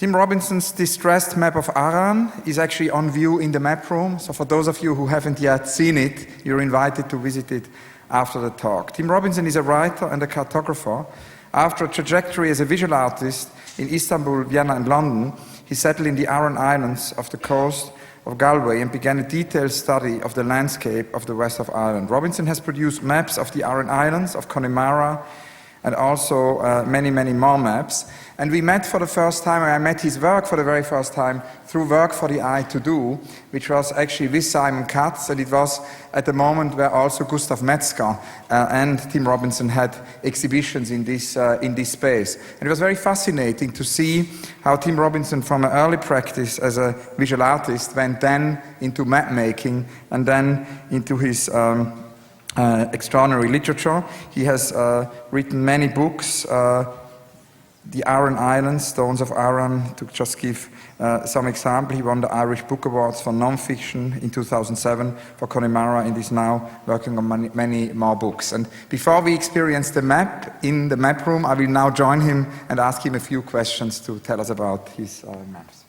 Tim Robinson's distressed map of Aran is actually on view in the map room. So for those of you who haven't yet seen it, you're invited to visit it after the talk. Tim Robinson is a writer and a cartographer. After a trajectory as a visual artist in Istanbul, Vienna and London, he settled in the Aran Islands off the coast of Galway and began a detailed study of the landscape of the west of Ireland. Robinson has produced maps of the Aran Islands, of Connemara, and also many, many more maps. And we met for the first time, and I met his work for the very first time through Work for the Eye to Do, which was actually with Simon Katz, and it was at the moment where also Gustav Metzger and Tim Robinson had exhibitions in this space. And it was very fascinating to see how Tim Robinson, from an early practice as a visual artist, went then into map making and then into his extraordinary literature. He has written many books, The Aran Islands, Stones of Aran, to just give some example. He won the Irish Book Awards for non-fiction in 2007 for Connemara, and is now working on many more books. And before we experience the map in the map room, I will now join him and ask him a few questions to tell us about his maps.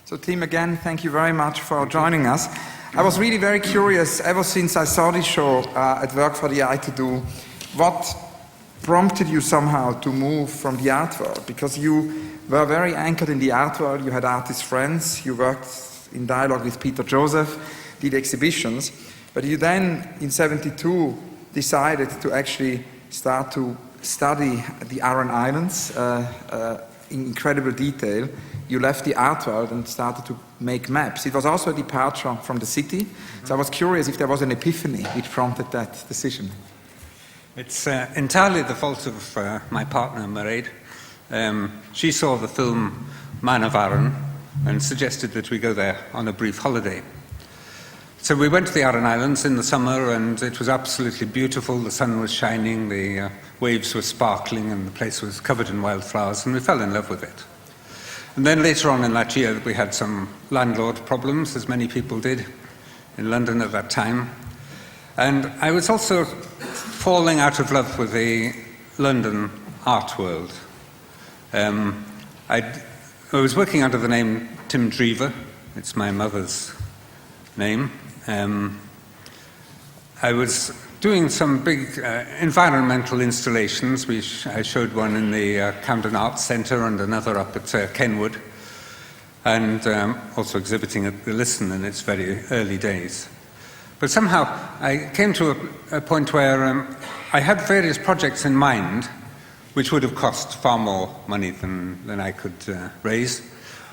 So Tim, again, thank you very much for joining us. I was really very curious, ever since I saw this show at Work for the Eye to Do, what prompted you somehow to move from the art world? Because you were very anchored in the art world, you had artist friends, you worked in dialogue with Peter Joseph, did exhibitions, but you then, in '72, decided to actually start to study the Aran Islands in incredible detail. You left the art world and started to make maps. It was also a departure from the city. So I was curious if there was an epiphany which prompted that decision. It's entirely the fault of my partner, Mairead. She saw the film Man of Aran and suggested that we go there on a brief holiday. So we went to the Aran Islands in the summer, and it was absolutely beautiful. The sun was shining, the waves were sparkling, and the place was covered in wildflowers, and we fell in love with it. And then later on in that year, we had some landlord problems, as many people did in London at that time. And I was also falling out of love with the London art world. I was working under the name Tim Drever. It's my mother's name. I was doing some big environmental installations. I showed one in the Camden Arts Centre and another up at Kenwood, and also exhibiting at the Listen in its very early days. But somehow I came to a point where I had various projects in mind which would have cost far more money than I could raise,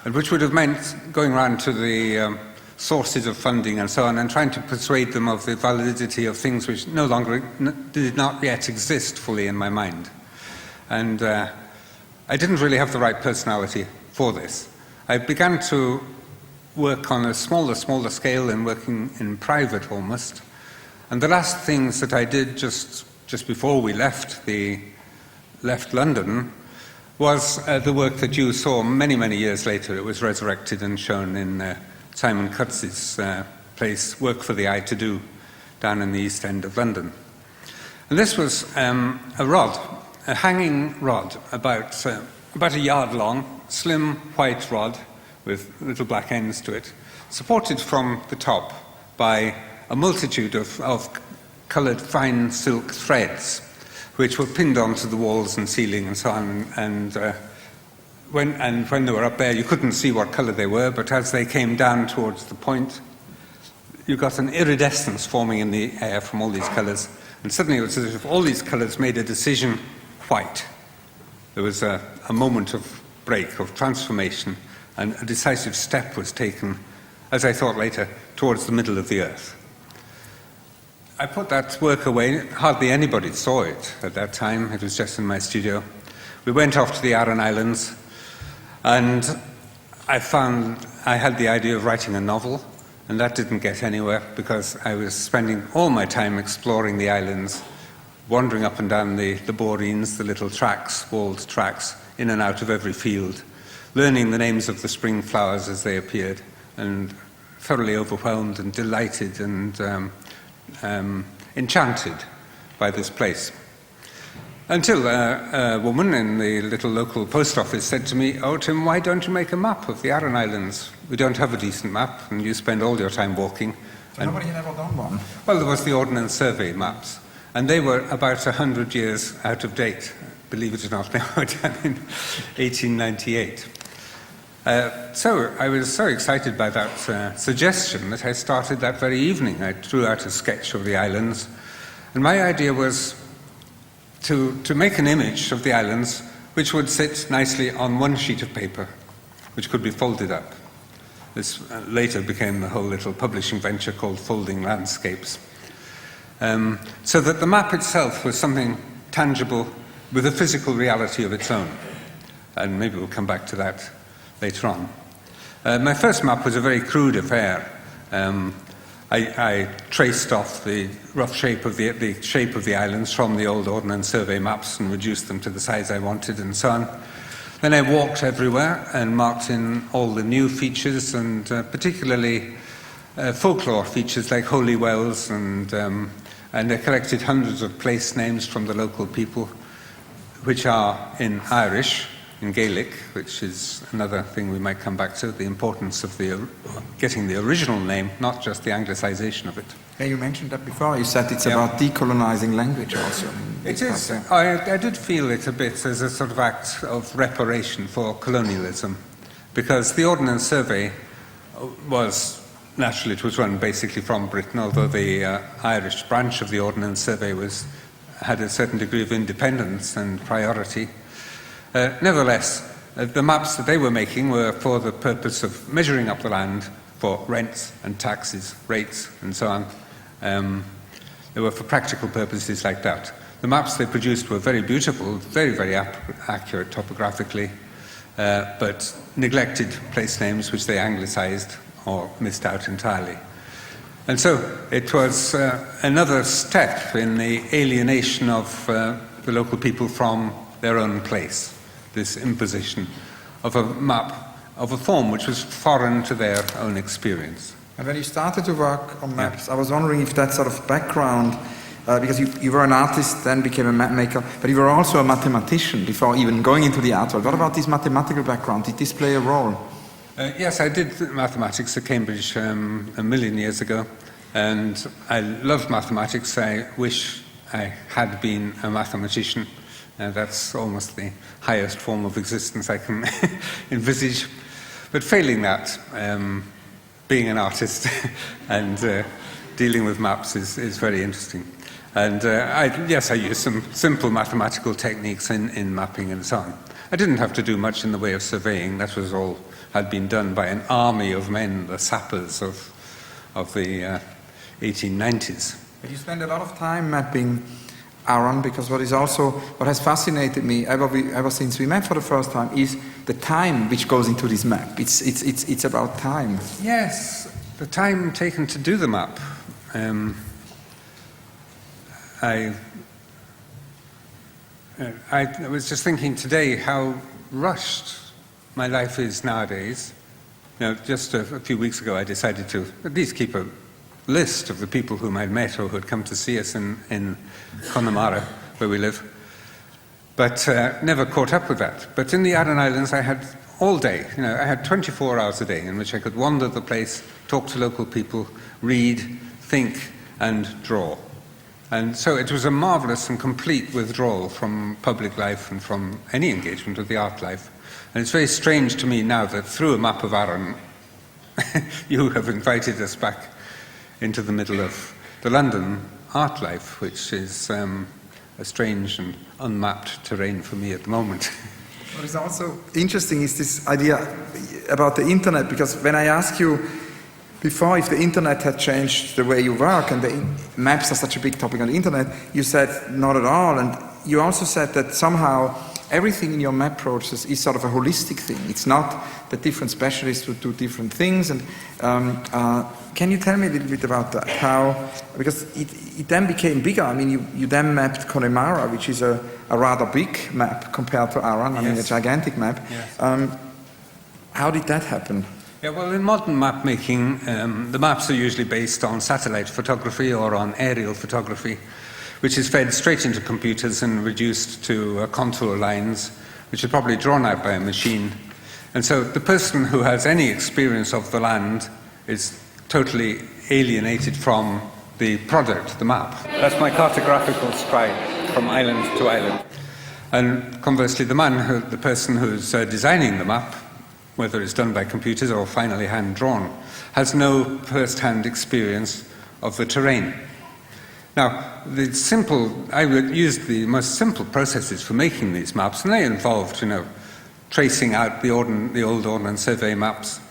and which would have meant going around to the sources of funding and so on, and trying to persuade them of the validity of things which did not yet exist fully in my mind. And I didn't really have the right personality for this. I began to work on a smaller scale and working in private almost. And the last things that I did just before we left London was the work that you saw many, many years later. It was resurrected and shown in Simon Kutz's place, Work for the Eye to Do, down in the East End of London. And this was a hanging rod, about a yard long, slim white rod with little black ends to it, supported from the top by a multitude of coloured fine silk threads, which were pinned onto the walls and ceiling and so on, and when they were up there, you couldn't see what colour they were, but as they came down towards the point, you got an iridescence forming in the air from all these colours, and suddenly it was as if all these colours made a decision white. There was a moment of break, of transformation, and a decisive step was taken, as I thought later, towards the middle of the earth. I put that work away. Hardly anybody saw it at that time. It was just in my studio. We went off to the Aran Islands, and I found I had the idea of writing a novel, and that didn't get anywhere because I was spending all my time exploring the islands, wandering up and down the boreens, the little tracks, walled tracks, in and out of every field, learning the names of the spring flowers as they appeared, and thoroughly overwhelmed and delighted and enchanted by this place. Until a woman in the little local post office said to me, "Oh, Tim, why don't you make a map of the Aran Islands? We don't have a decent map, and you spend all your time walking." So nobody had ever done one? Well, there was the Ordnance Survey maps, and they were about 100 years out of date. Believe it or not, they were done in 1898. So I was so excited by that suggestion that I started that very evening. I drew out a sketch of the islands, and my idea was to make an image of the islands which would sit nicely on one sheet of paper, which could be folded up. This later became the whole little publishing venture called Folding Landscapes. So that the map itself was something tangible with a physical reality of its own. And maybe we'll come back to that later on. My first map was a very crude affair. I traced off the rough shape of the islands from the old Ordnance Survey maps and reduced them to the size I wanted and so on. Then I walked everywhere and marked in all the new features and particularly folklore features like holy wells and I collected hundreds of place names from the local people, which are in Irish, in Gaelic, which is another thing we might come back to, the importance of getting the original name, not just the anglicisation of it. Yeah, you mentioned that before. You said it's about decolonizing language also. It is. I did feel it a bit as a sort of act of reparation for colonialism, because the Ordnance Survey was, naturally, it was run basically from Britain, although the Irish branch of the Ordnance Survey had a certain degree of independence and priority. Nevertheless, the maps that they were making were for the purpose of measuring up the land for rents and taxes, rates, and so on. They were for practical purposes like that. The maps they produced were very beautiful, very, very accurate topographically, but neglected place names which they anglicised or missed out entirely. And so it was another step in the alienation of the local people from their own place, this imposition of a map of a form which was foreign to their own experience. And when you started to work on maps, I was wondering if that sort of background, because you were an artist, then became a map maker, but you were also a mathematician before even going into the art world. What about this mathematical background? Did this play a role? Yes, I did mathematics at Cambridge a million years ago, and I loved mathematics. I wish I had been a mathematician. That's almost the highest form of existence I can envisage. But failing that, being an artist and dealing with maps is very interesting. And I used some simple mathematical techniques in mapping and so on. I didn't have to do much in the way of surveying. That was all had been done by an army of men, the sappers of the 1890s. But you spend a lot of time mapping Aran, because what has fascinated me ever since we met for the first time is the time which goes into this map. It's about time. Yes, the time taken to do the map. I was just thinking today how rushed my life is nowadays. Just a few weeks ago I decided to at least keep a list of the people whom I'd met or who had come to see us in Connemara, where we live, but never caught up with that. But in the Aran Islands I had all day, I had 24 hours a day in which I could wander the place, talk to local people, read, think and draw. And so it was a marvellous and complete withdrawal from public life and from any engagement with the art life. And it's very strange to me now that through a map of Aran you have invited us back into the middle of the London art life, which is a strange and unmapped terrain for me at the moment. What is also interesting is this idea about the internet, because when I asked you before if the internet had changed the way you work, and the maps are such a big topic on the internet, you said not at all, and you also said that somehow everything in your map process is sort of a holistic thing. It's not that different specialists would do different things. And can you tell me a little bit about that? How, because it then became bigger. I mean, you then mapped Connemara, which is a rather big map compared to Aran. I mean, a gigantic map. Yes. How did that happen? Yeah, well, in modern map making, the maps are usually based on satellite photography or on aerial photography. which is fed straight into computers and reduced to contour lines, which are probably drawn out by a machine. And so the person who has any experience of the land is totally alienated from the product, the map. That's my cartographical scribe from island to island. And conversely, the person who's designing the map, whether it's done by computers or finally hand-drawn, has no first-hand experience of the terrain. Now, I used the most simple processes for making these maps, and they involved, tracing out the old Ordnance Survey maps,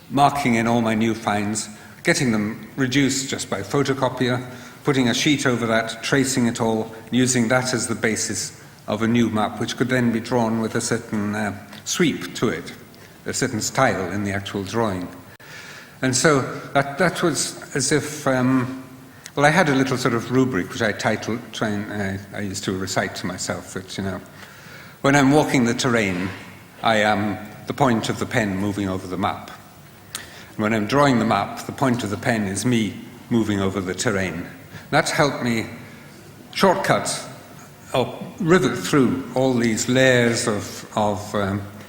marking in all my new finds, getting them reduced just by photocopier, putting a sheet over that, tracing it all, using that as the basis of a new map, which could then be drawn with a certain sweep to it, a certain style in the actual drawing. And so that was as if, I had a little sort of rubric which I titled, I used to recite to myself that, when I'm walking the terrain, I am the point of the pen moving over the map. And when I'm drawing the map, the point of the pen is me moving over the terrain. That's helped me shortcut or rivet through all these layers of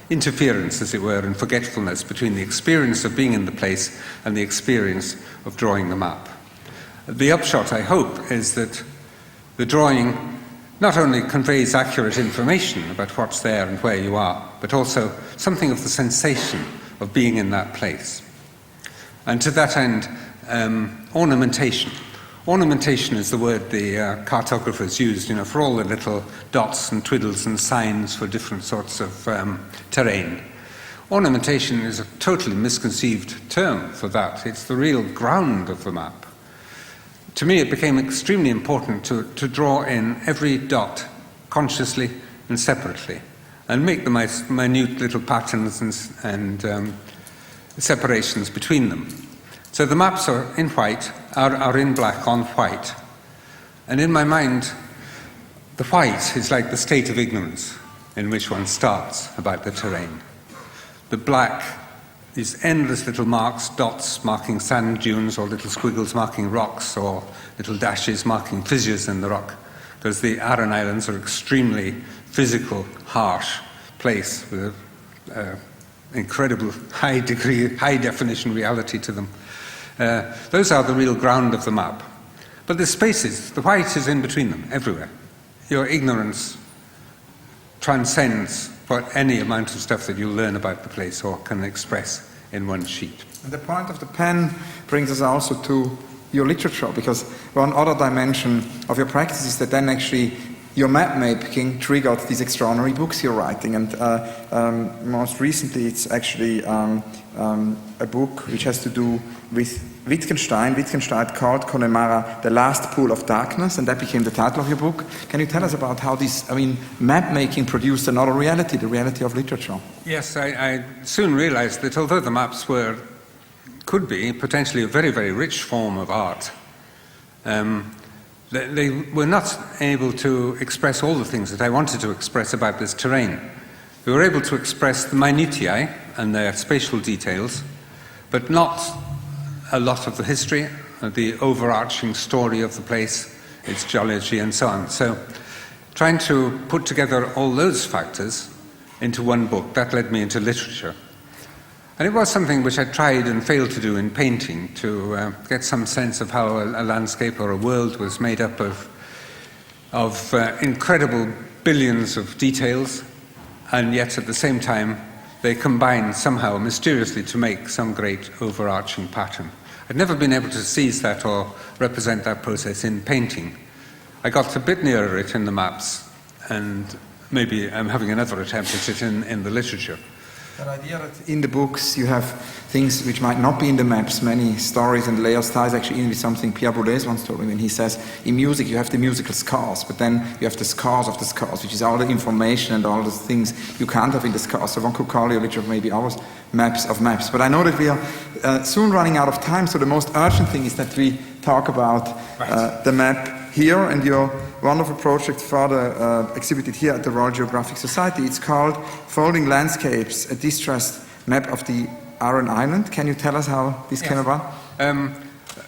interference, as it were, and forgetfulness between the experience of being in the place and the experience of drawing the map. The upshot, I hope, is that the drawing not only conveys accurate information about what's there and where you are, but also something of the sensation of being in that place. And to that end, ornamentation. Ornamentation is the word the cartographers used, for all the little dots and twiddles and signs for different sorts of terrain. Ornamentation is a totally misconceived term for that. It's the real ground of the map. To me, it became extremely important to draw in every dot consciously and separately, and make the minute little patterns and separations between them. So the maps are in white, are in black on white. And in my mind, the white is like the state of ignorance in which one starts about the terrain. The black is endless little marks, dots marking sand dunes, or little squiggles marking rocks, or little dashes marking fissures in the rock, because the Aran Islands are extremely physical, harsh place with an incredible high definition reality to them. Those are the real ground of the map. But the spaces, the white is in between them, everywhere. Your ignorance transcends any amount of stuff that you learn about the place or can express in one sheet. And the point of the pen brings us also to your literature, because one other dimension of your practice is that then actually your map making triggered these extraordinary books you're writing. And most recently it's actually a book which has to do with Wittgenstein called Connemara, The Last Pool of Darkness, and that became the title of your book. Can you tell us about how this, map making produced another reality, the reality of literature? Yes, I soon realized that although the maps could be potentially a very, very rich form of art, they were not able to express all the things that I wanted to express about this terrain. They were able to express the minutiae and their spatial details, but not a lot of the history, the overarching story of the place, its geology and so on. So trying to put together all those factors into one book, that led me into literature. And it was something which I tried and failed to do in painting, to get some sense of how a landscape or a world was made up of incredible billions of details, and yet at the same time they combined somehow mysteriously to make some great overarching pattern. I'd never been able to seize that or represent that process in painting. I got a bit nearer it in the maps, and maybe I'm having another attempt at it in the literature. That idea that in the books you have things which might not be in the maps, many stories and layers, ties actually in with something Pierre Boulez once told me when he says, in music you have the musical scars, but then you have the scars of the scars, which is all the information and all the things you can't have in the scars. So one could call your literature maybe ours maps of maps. But I know that we are soon running out of time, so the most urgent thing is that we talk about the map here and your wonderful project further exhibited here at the Royal Geographic Society. It's called Folding Landscapes, a distressed map of the Aran Island. Can you tell us how this came about?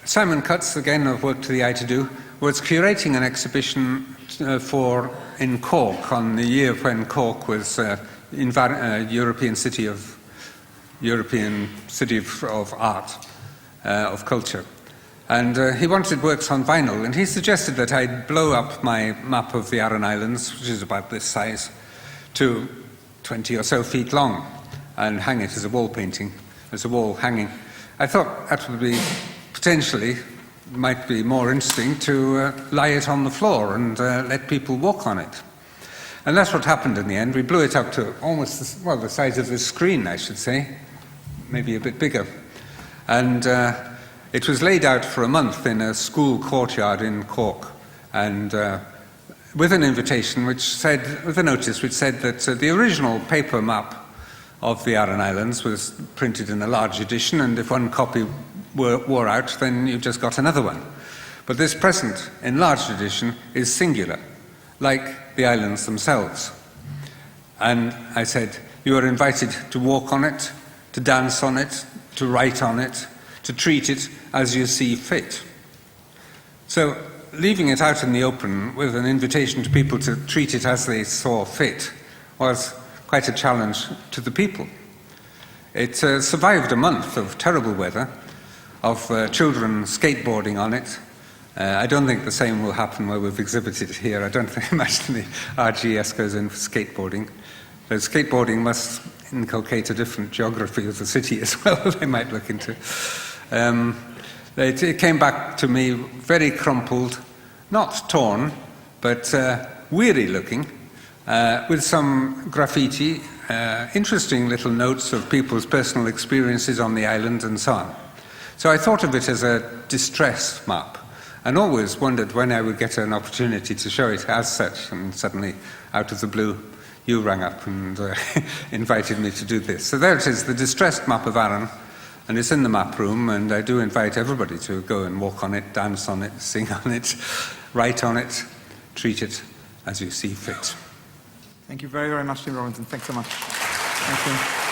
Simon Cutts, again of Work to the Eye to Do, was curating an exhibition in Cork on the year when Cork was European City of Art, of Culture. And he wanted works on vinyl, and he suggested that I blow up my map of the Aran Islands, which is about this size, to 20 or so feet long, and hang it as a wall painting, as a wall hanging. I thought that would be potentially, might be more interesting to lie it on the floor and let people walk on it. And that's what happened in the end. We blew it up to almost, the size of this screen, I should say, maybe a bit bigger. And it was laid out for a month in a school courtyard in Cork, and with an invitation which said, with a notice which said that the original paper map of the Aran Islands was printed in a large edition, and if one copy wore out, then you just got another one. But this present enlarged edition is singular, like the islands themselves. And I said, you are invited to walk on it, to dance on it, to write on it, to treat it as you see fit. So, leaving it out in the open with an invitation to people to treat it as they saw fit was quite a challenge to the people. It survived a month of terrible weather, of children skateboarding on it. I don't think the same will happen where we've exhibited it here. I don't imagine the RGS goes in for skateboarding. Though skateboarding must inculcate a different geography of the city as well, they might look into. It came back to me very crumpled, not torn, but weary looking, with some graffiti, interesting little notes of people's personal experiences on the island and so on. So I thought of it as a distress map, and always wondered when I would get an opportunity to show it as such, and suddenly, out of the blue, you rang up and invited me to do this. So there it is, the distressed map of Aran, and it's in the map room, and I do invite everybody to go and walk on it, dance on it, sing on it, write on it, treat it as you see fit. Thank you very, very much, Tim Robinson. Thanks so much. Thank you.